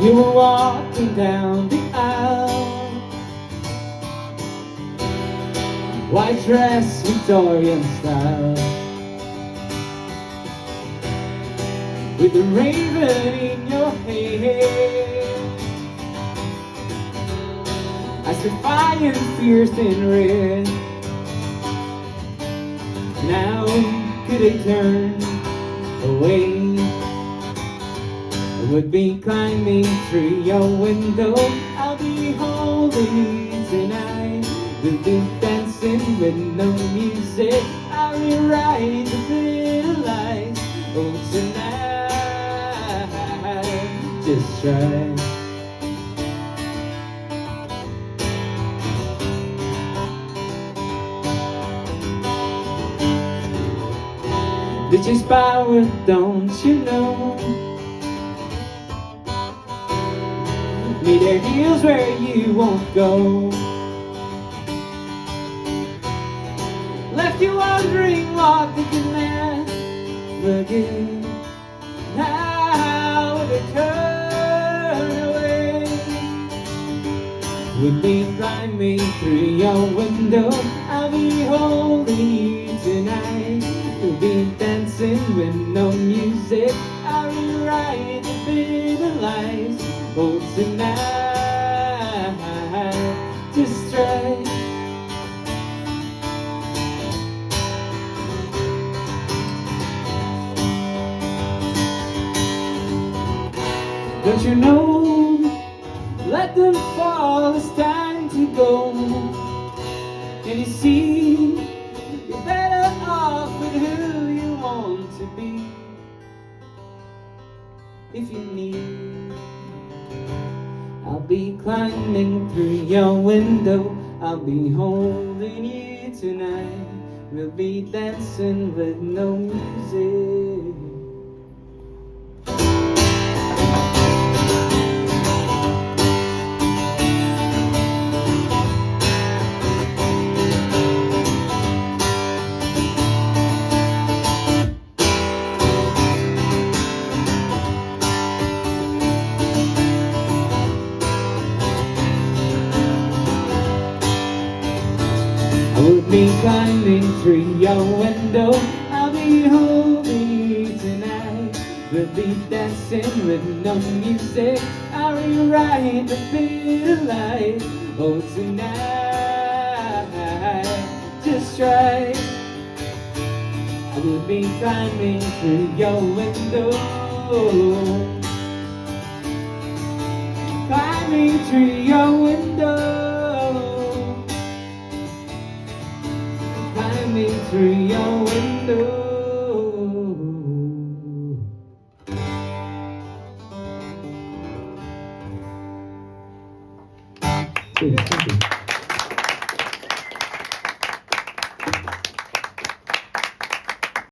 You were walking down the aisle, white dress, Victorian style, with the raven in your hair. I said fire fierce and red. Now could I turn away? I would be climbing through your window. I'll be holding you tonight. We'll be dancing with no music. I'll rewrite the bitter lies. Oh, tonight, just try. Bitches power, don't you know? Meet their heels where you won't go. Left you wondering what they can never give. Now they turn away. With me climbing through your window, I'll be holding you tonight. We'll be dancing with no music. I'll rewrite the bitter lies. Oh, tonight, just try. Don't you know? Let them fall, it's time to go. Can you see? You're better off with who you want to be. If you need, I'll be climbing through your window. I'll be holding you tonight. We'll be dancing with no music. I would be climbing through your window. I'll be holding you tonight. We'll be dancing with no music. I'll rewrite the bitter lies. Oh, tonight, just try. I will be climbing through your window, climbing through your window, climbing through your window. Thank you.